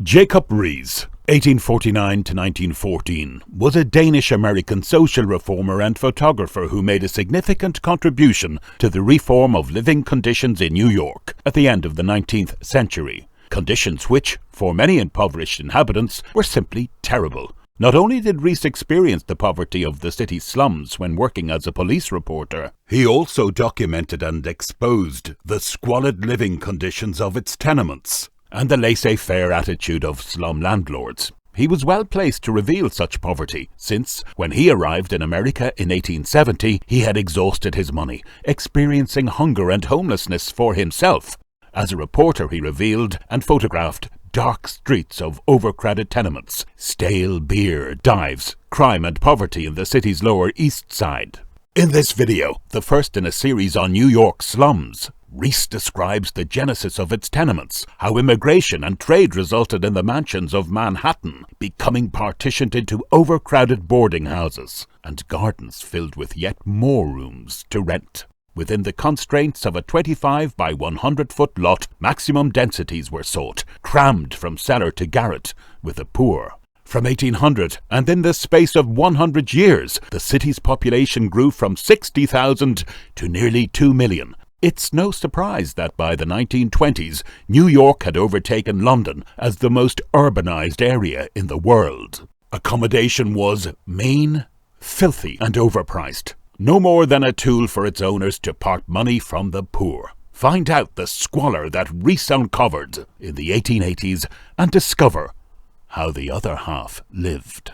Jacob Riis, 1849 to 1914, was a Danish-American social reformer and photographer who made a significant contribution to the reform of living conditions in New York at the end of the 19th century. Conditions which, for many impoverished inhabitants, were simply terrible. Not only did Riis experience the poverty of the city's slums when working as a police reporter, he also documented and exposed the squalid living conditions of its tenements and the laissez-faire attitude of slum landlords. He was well placed to reveal such poverty, since, when he arrived in America in 1870, he had exhausted his money, experiencing hunger and homelessness for himself. As a reporter, he revealed and photographed dark streets of overcrowded tenements, stale beer, dives, crime and poverty in the city's Lower East Side. In this video, the first in a series on New York slums, Riis describes the genesis of its tenements, how immigration and trade resulted in the mansions of Manhattan becoming partitioned into overcrowded boarding houses, and gardens filled with yet more rooms to rent. Within the constraints of a 25 by 100-foot lot, maximum densities were sought, crammed from cellar to garret, with the poor. From 1800, and in the space of 100 years, the city's population grew from 60,000 to nearly 2 million. It's no surprise that by the 1920s, New York had overtaken London as the most urbanized area in the world. Accommodation was mean, filthy, and overpriced. No more than a tool for its owners to part money from the poor. Find out the squalor that Riis uncovered in the 1880s and discover how the other half lived.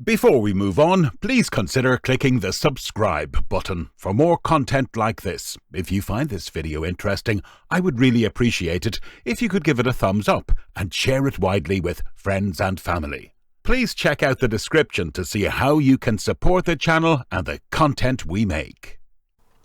Before we move on, please consider clicking the subscribe button for more content like this. If you find this video interesting, I would really appreciate it if you could give it a thumbs up and share it widely with friends and family. Please check out the description to see how you can support the channel and the content we make.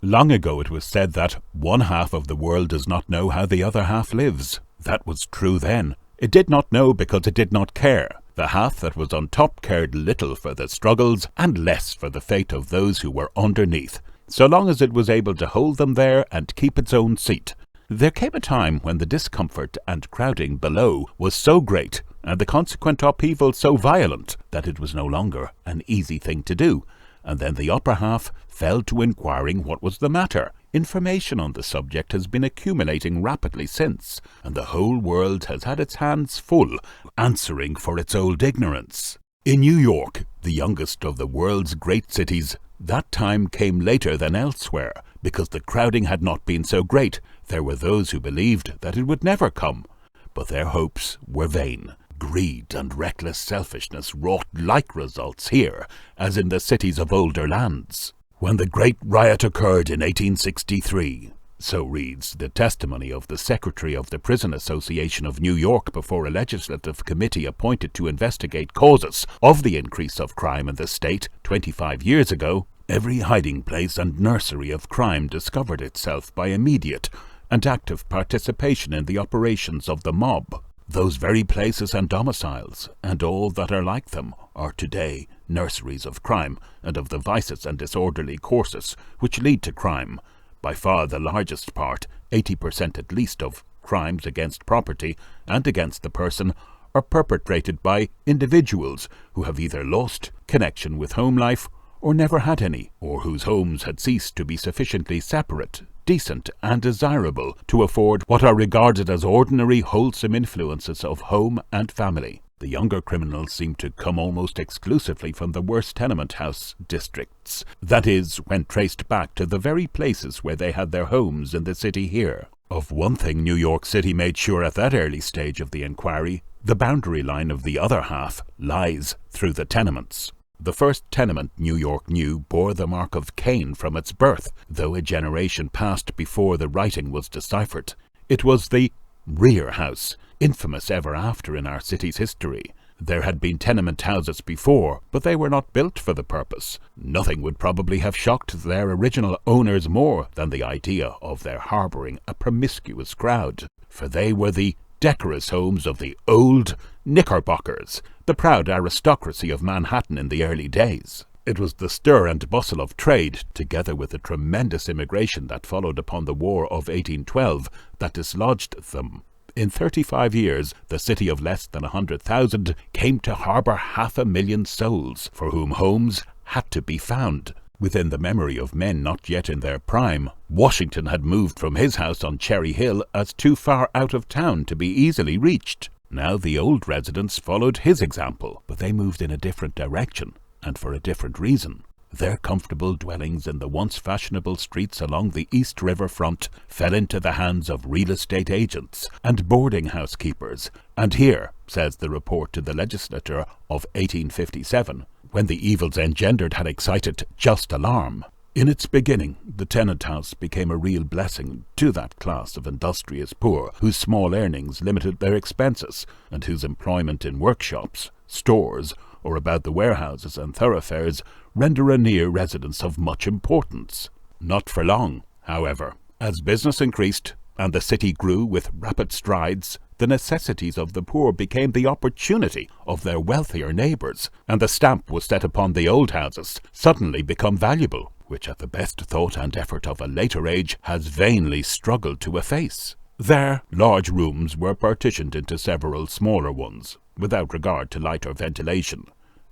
Long ago it was said that one half of the world does not know how the other half lives. That was true then. It did not know because it did not care. The half that was on top cared little for the struggles and less for the fate of those who were underneath, so long as it was able to hold them there and keep its own seat. There came a time when the discomfort and crowding below was so great and the consequent upheaval so violent that it was no longer an easy thing to do, and then the upper half fell to inquiring what was the matter. Information on the subject has been accumulating rapidly since, and the whole world has had its hands full answering for its old ignorance. In New York, the youngest of the world's great cities, that time came later than elsewhere, because the crowding had not been so great. There were those who believed that it would never come, but their hopes were vain. Greed and reckless selfishness wrought like results here as in the cities of older lands. When the Great Riot occurred in 1863, so reads the testimony of the Secretary of the Prison Association of New York before a legislative committee appointed to investigate causes of the increase of crime in the state 25 years ago, every hiding place and nursery of crime discovered itself by immediate and active participation in the operations of the mob. Those very places and domiciles, and all that are like them, are today nurseries of crime and of the vices and disorderly courses which lead to crime. By far the largest part, 80% at least, of crimes against property and against the person are perpetrated by individuals who have either lost connection with home life or never had any, or whose homes had ceased to be sufficiently separate, decent and desirable to afford what are regarded as ordinary wholesome influences of home and family. The younger criminals seem to come almost exclusively from the worst tenement house districts, that is, when traced back to the very places where they had their homes in the city here. Of one thing New York City made sure at that early stage of the inquiry: the boundary line of the other half lies through the tenements. The first tenement New York knew bore the mark of Cain from its birth, though a generation passed before the writing was deciphered. It was the rear house, infamous ever after in our city's history. There had been tenement houses before, but they were not built for the purpose. Nothing would probably have shocked their original owners more than the idea of their harboring a promiscuous crowd, for they were the decorous homes of the old Knickerbockers, the proud aristocracy of Manhattan in the early days. It was the stir and bustle of trade, together with the tremendous immigration that followed upon the War of 1812, that dislodged them. In 35 years, the city of less than 100,000 came to harbour 500,000 souls for whom homes had to be found. Within the memory of men not yet in their prime, Washington had moved from his house on Cherry Hill as too far out of town to be easily reached. Now the old residents followed his example, but they moved in a different direction, and for a different reason. Their comfortable dwellings in the once fashionable streets along the East River front fell into the hands of real estate agents and boarding house keepers, and here, says the report to the legislature of 1857, when the evils engendered had excited just alarm. In its beginning, the tenant house became a real blessing to that class of industrious poor whose small earnings limited their expenses, and whose employment in workshops, stores, or about the warehouses and thoroughfares render a near residence of much importance. Not for long, however. As business increased and the city grew with rapid strides, the necessities of the poor became the opportunity of their wealthier neighbours, and the stamp was set upon the old houses, suddenly become valuable, which at the best thought and effort of a later age has vainly struggled to efface. There, large rooms were partitioned into several smaller ones, without regard to light or ventilation,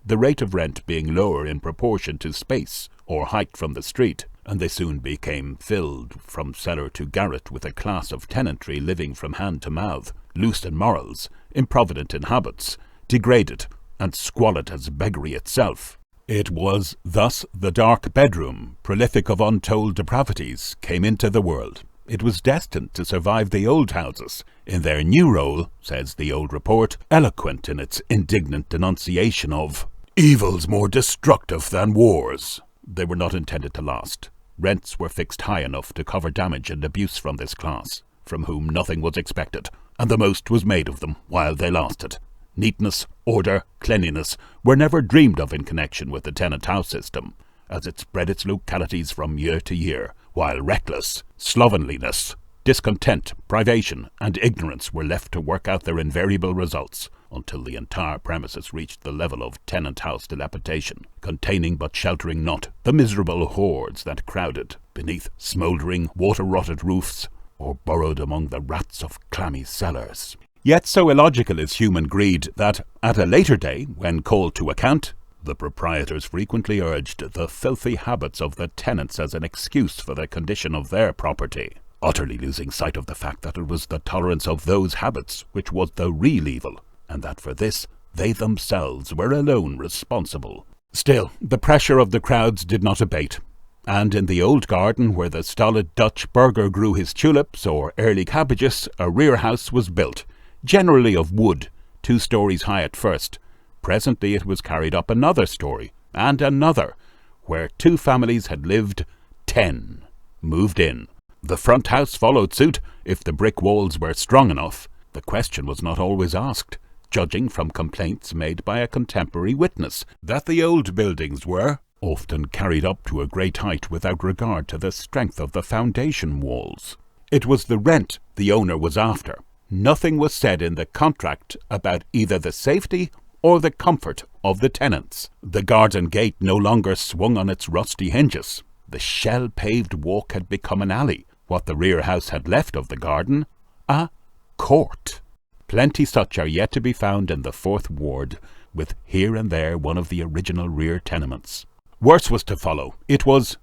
the rate of rent being lower in proportion to space or height from the street, and they soon became filled from cellar to garret with a class of tenantry living from hand to mouth, loose in morals, improvident in habits, degraded and squalid as beggary itself. It was thus the dark bedroom, prolific of untold depravities, came into the world. It was destined to survive the old houses, in their new role, says the old report, eloquent in its indignant denunciation of evils more destructive than wars. They were not intended to last. Rents were fixed high enough to cover damage and abuse from this class, from whom nothing was expected, and the most was made of them while they lasted. Neatness, order, cleanliness were never dreamed of in connection with the tenant house system, as it spread its localities from year to year, while reckless, slovenliness, discontent, privation, and ignorance were left to work out their invariable results, until the entire premises reached the level of tenant house dilapidation, containing but sheltering not the miserable hordes that crowded beneath smouldering, water-rotted roofs, or burrowed among the rats of clammy cellars. Yet so illogical is human greed that, at a later day, when called to account, the proprietors frequently urged the filthy habits of the tenants as an excuse for the condition of their property, utterly losing sight of the fact that it was the tolerance of those habits which was the real evil, and that for this they themselves were alone responsible. Still, the pressure of the crowds did not abate, and in the old garden where the stolid Dutch burgher grew his tulips or early cabbages, a rear house was built, generally of wood, 2 stories high at first. Presently it was carried up another story, and another, where 2 families had lived. 10 moved in. The front house followed suit, if the brick walls were strong enough. The question was not always asked, judging from complaints made by a contemporary witness, that the old buildings were often carried up to a great height without regard to the strength of the foundation walls. It was the rent the owner was after. Nothing was said in the contract about either the safety or the comfort of the tenants. The garden gate no longer swung on its rusty hinges. The shell-paved walk had become an alley. What the rear house had left of the garden, a court. Plenty such are yet to be found in the 4th Ward, with here and there one of the original rear tenements. Worse was to follow. It was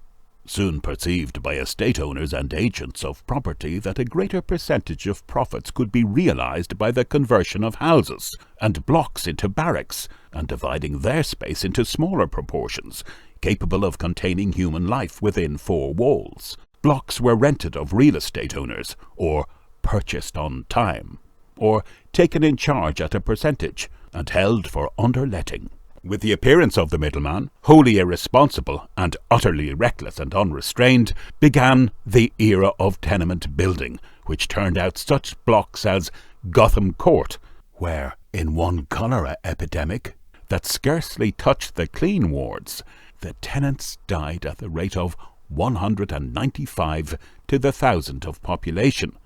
soon perceived by estate owners and agents of property that a greater percentage of profits could be realized by the conversion of houses and blocks into barracks, and dividing their space into smaller proportions, capable of containing human life within 4 walls. Blocks were rented of real estate owners, or purchased on time, or taken in charge at a percentage, and held for underletting. With the appearance of the middleman, wholly irresponsible and utterly reckless and unrestrained, began the era of tenement building, which turned out such blocks as Gotham Court, where, in one cholera epidemic that scarcely touched the clean wards, the tenants died at the rate of 195 to the 1,000 of population,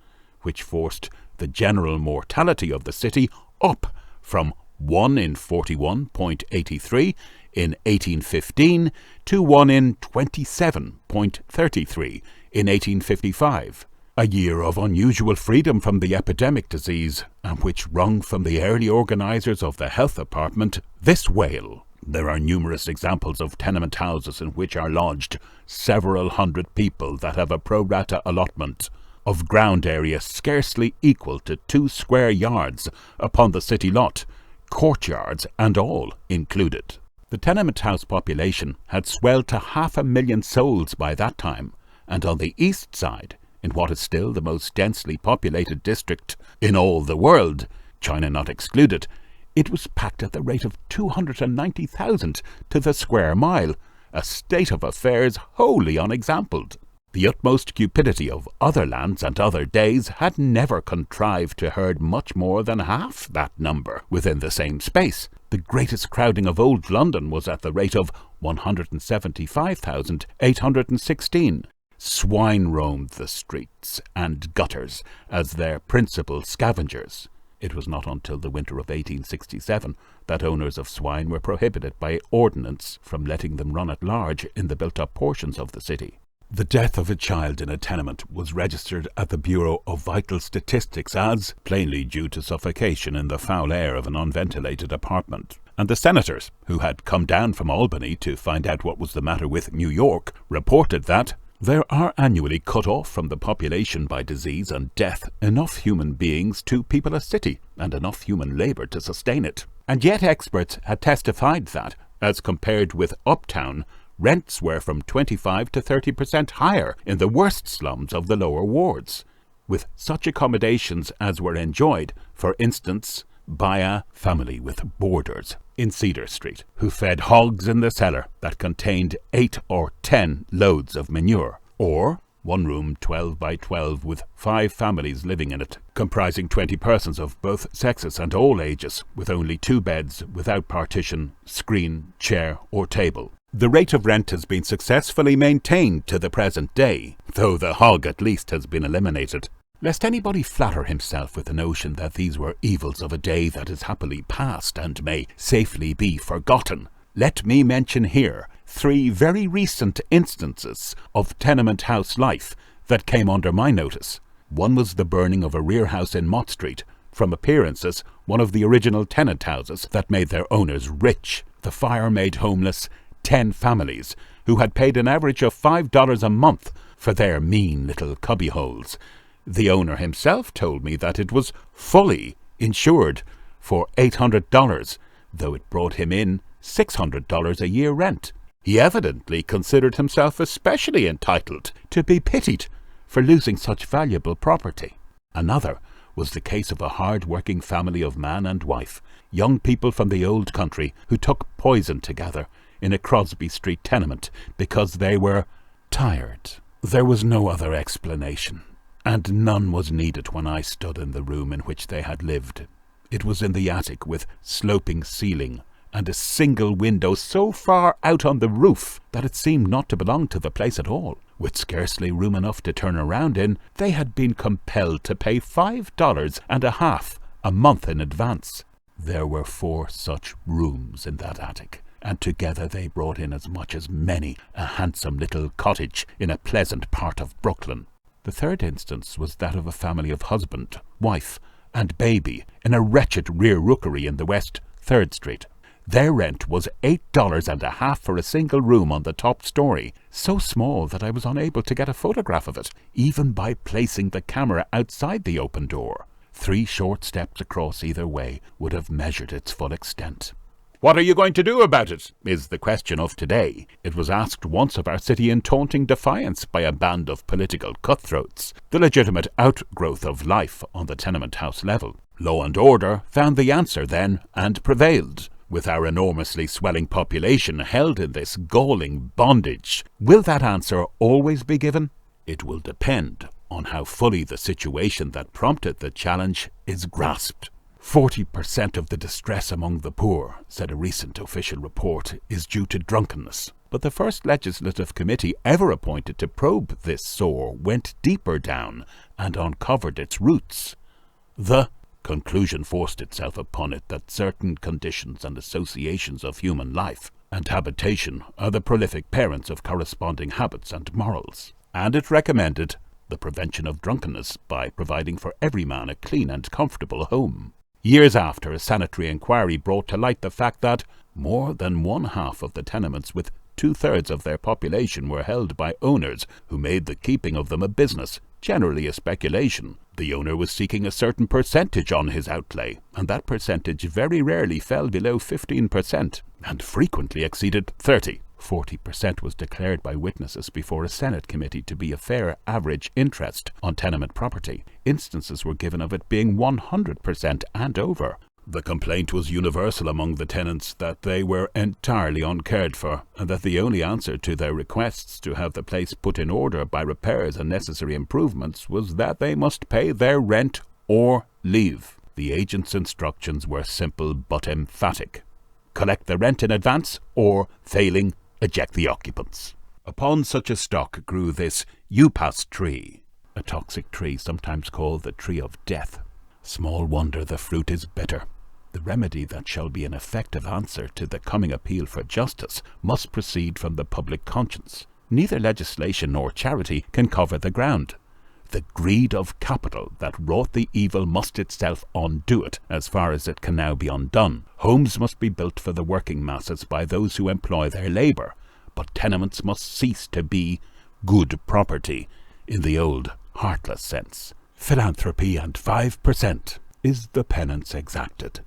which forced the general mortality of the city up from 1 in 41.83 in 1815 to 1 in 27.33 in 1855, A year of unusual freedom from the epidemic disease, and which wrung from the early organisers of the health department this wail. There are numerous examples of tenement houses in which are lodged several hundred people that have a pro rata allotment of ground area scarcely equal to 2 square yards upon the city lot, courtyards and all included. The tenement house population had swelled to 500,000 souls by that time, and on the east side, in what is still the most densely populated district in all the world, China not excluded, it was packed at the rate of 290,000 to the square mile, a state of affairs wholly unexampled. The utmost cupidity of other lands and other days had never contrived to herd much more than half that number within the same space. The greatest crowding of old London was at the rate of 175,816. Swine roamed the streets and gutters as their principal scavengers. It was not until the winter of 1867 that owners of swine were prohibited by ordinance from letting them run at large in the built-up portions of the city. The death of a child in a tenement was registered at the Bureau of Vital Statistics as plainly due to suffocation in the foul air of an unventilated apartment. And the senators, who had come down from Albany to find out what was the matter with New York, reported that there are annually cut off from the population by disease and death enough human beings to people a city, and enough human labour to sustain it. And yet experts had testified that, as compared with uptown, rents were from 25 to 30% higher in the worst slums of the lower wards, with such accommodations as were enjoyed, for instance, by a family with boarders in Cedar Street, who fed hogs in the cellar that contained 8 or 10 loads of manure, or one room 12 by 12 with 5 families living in it, comprising 20 persons of both sexes and all ages, with only 2 beds without partition, screen, chair or table. The rate of rent has been successfully maintained to the present day, though the hog at least has been eliminated. Lest anybody flatter himself with the notion that these were evils of a day that is happily past and may safely be forgotten, let me mention here 3 very recent instances of tenement house life that came under my notice. One was the burning of a rear house in Mott Street, from appearances one of the original tenant houses that made their owners rich. The fire made homeless 10 families who had paid an average of $5 a month for their mean little cubbyholes. The owner himself told me that it was fully insured for $800, though it brought him in $600 a year rent. He evidently considered himself especially entitled to be pitied for losing such valuable property. Another was the case of a hard-working family of man and wife, young people from the old country who took poison together in a Crosby Street tenement because they were tired. There was no other explanation, and none was needed when I stood in the room in which they had lived. It was in the attic with sloping ceiling and a single window so far out on the roof that it seemed not to belong to the place at all. With scarcely room enough to turn around in, they had been compelled to pay $5.50 a month in advance. There were 4 such rooms in that attic, and together they brought in as much as many a handsome little cottage in a pleasant part of Brooklyn. The third instance was that of a family of husband, wife, and baby in a wretched rear rookery in the West 3rd Street. Their rent was $8.50 for a single room on the top story, so small that I was unable to get a photograph of it, even by placing the camera outside the open door. 3 short steps across either way would have measured its full extent. "What are you going to do about it?" is the question of today. It was asked once of our city in taunting defiance by a band of political cutthroats, the legitimate outgrowth of life on the tenement house level. Law and order found the answer then and prevailed. With our enormously swelling population held in this galling bondage, will that answer always be given? It will depend on how fully the situation that prompted the challenge is grasped. 40% of the distress among the poor, said a recent official report, is due to drunkenness. But the first legislative committee ever appointed to probe this sore went deeper down and uncovered its roots. The conclusion forced itself upon it that certain conditions and associations of human life and habitation are the prolific parents of corresponding habits and morals, and it recommended the prevention of drunkenness by providing for every man a clean and comfortable home. Years after, a sanitary inquiry brought to light the fact that more than one half of the tenements with 2/3 of their population were held by owners who made the keeping of them a business, generally a speculation. The owner was seeking a certain percentage on his outlay, and that percentage very rarely fell below 15% and frequently exceeded 30%. 40% was declared by witnesses before a Senate committee to be a fair average interest on tenement property. Instances were given of it being 100% and over. The complaint was universal among the tenants that they were entirely uncared for, and that the only answer to their requests to have the place put in order by repairs and necessary improvements was that they must pay their rent or leave. The agent's instructions were simple but emphatic: collect the rent in advance, or, failing, eject the occupants. Upon such a stock grew this upas tree, a toxic tree sometimes called the tree of death. Small wonder the fruit is bitter. The remedy that shall be an effective answer to the coming appeal for justice must proceed from the public conscience. Neither legislation nor charity can cover the ground. The greed of capital that wrought the evil must itself undo it, as far as it can now be undone. Homes must be built for the working masses by those who employ their labour, but tenements must cease to be good property in the old heartless sense. Philanthropy and 5% is the penance exacted.